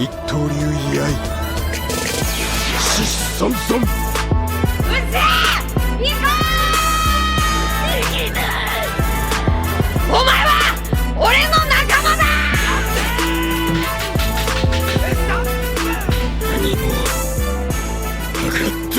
一刀流居合獅子孫孫うっせえ行こうお前は俺の仲間だ何も分かった。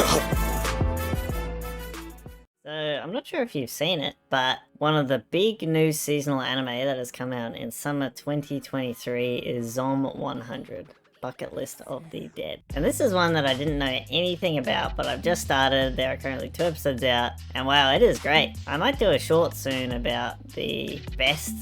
So, I'm not sure if you've seen it, but one of the big new seasonal anime that has come out in summer 2023 is Zom100, Bucket List of the Dead. And this is one that I didn't know anything about, but I've just started. There are currently 2 episodes out, and wow, it is great. I might do a short soon about the best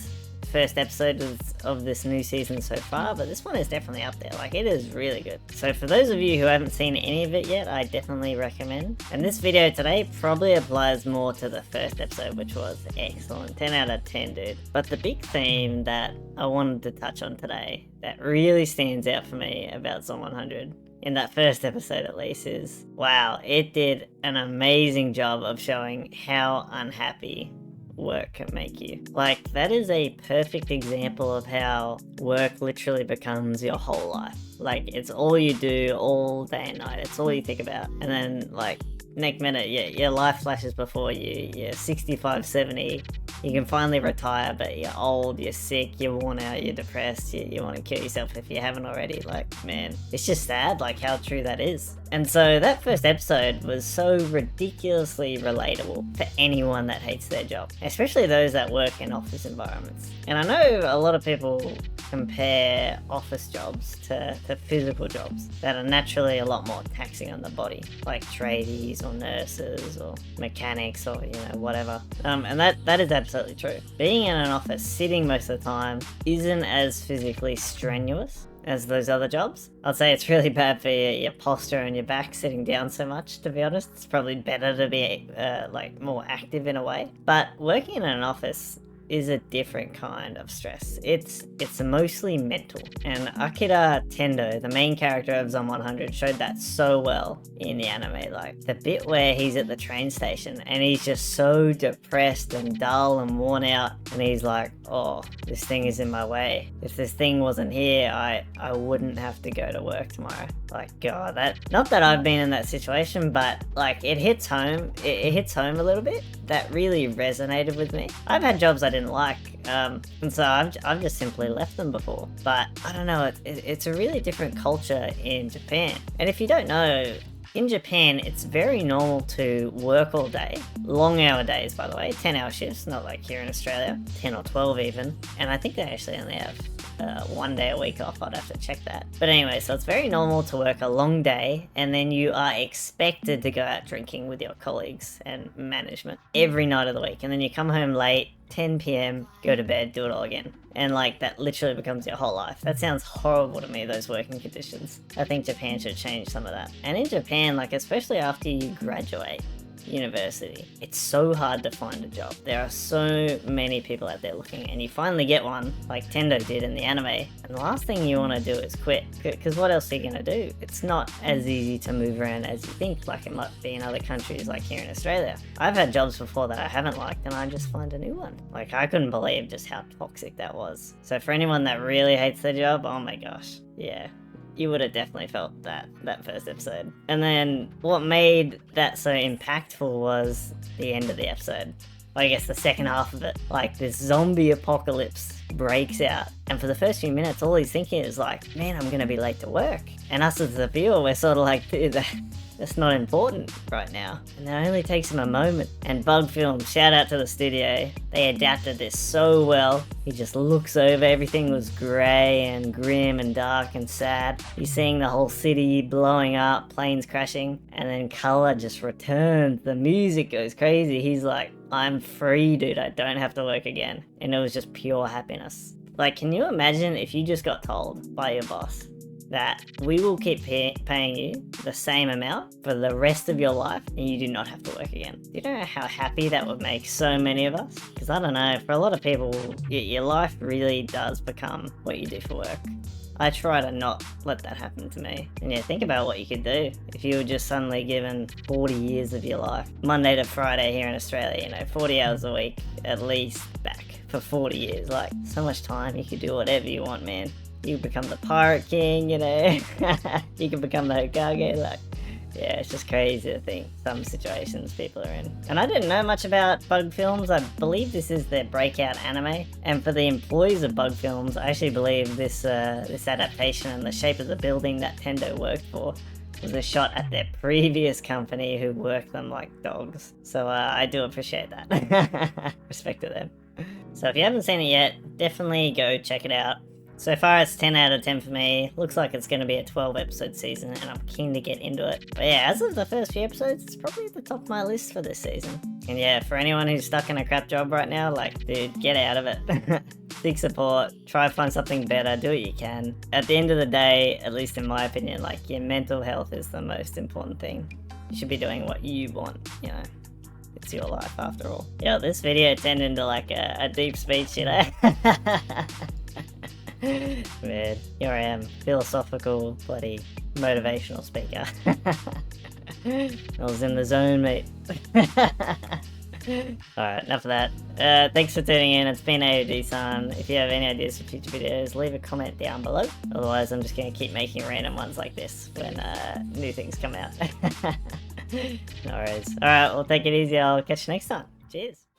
first episode of this new season so far, but this one is definitely up there. Like, it is really good. So for those of you who haven't seen any of it yet, I definitely recommend. And this video today probably applies more to the first episode, which was excellent. 10 out of 10, dude. But the big theme that I wanted to touch on today that really stands out for me about Zom100, in that first episode at least, is wow, it did an amazing job of showing how unhappy work can make you. Like, that is a perfect example of how work literally becomes your whole life. Like, it's all you do all day and night. It's all you think about. And then, like, next minute, your life flashes before you. You're 65, 70. You can finally retire, but you're old, you're sick, you're worn out, you're depressed, you want to kill yourself if you haven't already. Like, man, it's just sad, like, how true that is. And so that first episode was so ridiculously relatable for anyone that hates their job, especially those that work in office environments. And I know a lot of people compare office jobs to physical jobs that are naturally a lot more taxing on the body, like tradies or nurses or mechanics or, you know, whatever. And that is absolutely true. Being in an office, sitting most of the time, isn't as physically strenuous as those other jobs. I'd say it's really bad for your posture and your back sitting down so much, to be honest. It's probably better to be like more active in a way. But working in an office is a different kind of stress. It's mostly mental. And Akira Tendo, the main character of Zom100, showed that so well in the anime. Like, the bit where he's at the train station and he's just so depressed and dull and worn out, and he's like, oh, this thing is in my way. If this thing wasn't here, I wouldn't have to go to work tomorrow. Like, God, not that I've been in that situation, but like, it hits home. It hits home a little bit. That really resonated with me. I've had jobs I didn't like, and so I've just simply left them before. But I don't know, it's a really different culture in Japan. And if you don't know, in Japan, it's very normal to work all day. Long hour days, by the way, 10-hour shifts, not like here in Australia, 10 or 12 even. And I think they actually only have 1 day a week off. I'd have to check that. But anyway, so it's very normal to work a long day, and then you are expected to go out drinking with your colleagues and management every night of the week. And then you come home late, 10 p.m, go to bed, do it all again. And like, that literally becomes your whole life. That sounds horrible to me, those working conditions. I think Japan should change some of that. And in Japan, like, especially after you graduate university, it's so hard to find a job. There are so many people out there looking, and you finally get one, like Tendo did in the anime, and the last thing you want to do is quit, because what else are you going to do? It's not as easy to move around as you think, like it might be in other countries like here in Australia. I've had jobs before that I haven't liked, and I just find a new one. Like, I couldn't believe just how toxic that was. So for anyone that really hates their job, oh my gosh, yeah, you would have definitely felt that first episode. And then what made that so impactful was the end of the episode. I guess the second half of it. Like, this zombie apocalypse breaks out, and for the first few minutes all he's thinking is like, man, I'm gonna be late to work. And us as the viewer, we're sort of like, that's not important right now. And it only takes him a moment. And Bug Films, shout out to the studio, they adapted this so well. He just looks over, everything was grey and grim and dark and sad. He's seeing the whole city blowing up, planes crashing, and then colour just returns, the music goes crazy. He's like, I'm free, dude, I don't have to work again. And it was just pure happiness. Like, can you imagine if you just got told by your boss that we will keep paying you the same amount for the rest of your life and you do not have to work again? Do you know how happy that would make so many of us? Because I don't know, for a lot of people, your life really does become what you do for work. I try to not let that happen to me. And yeah, think about what you could do if you were just suddenly given 40 years of your life, Monday to Friday here in Australia, you know, 40 hours a week at least back for 40 years. Like, so much time, you could do whatever you want, man. You become the pirate king, you know. You can become the Hokage, like, yeah, it's just crazy to think some situations people are in. And I didn't know much about Bug Films. I believe this is their breakout anime. And for the employees of Bug Films, I actually believe this this adaptation and the shape of the building that Tendo worked for was a shot at their previous company who worked them like dogs. So I do appreciate that. Respect to them. So if you haven't seen it yet, definitely go check it out. So far it's 10 out of 10 for me. Looks like it's going to be a 12 episode season and I'm keen to get into it. But yeah, as of the first few episodes, it's probably at the top of my list for this season. And yeah, for anyone who's stuck in a crap job right now, like, dude, get out of it. Seek support, try to find something better, do what you can. At the end of the day, at least in my opinion, like, your mental health is the most important thing. You should be doing what you want, you know. It's your life after all. Yo, this video turned into like a deep speech, you know? Man, here I am, philosophical, bloody motivational speaker. I was in the zone, mate. Alright, enough of that. Thanks for tuning in. It's been AOD-san. If you have any ideas for future videos, leave a comment down below. Otherwise, I'm just gonna keep making random ones like this when new things come out. No worries. Alright, well, take it easy. I'll catch you next time. Cheers.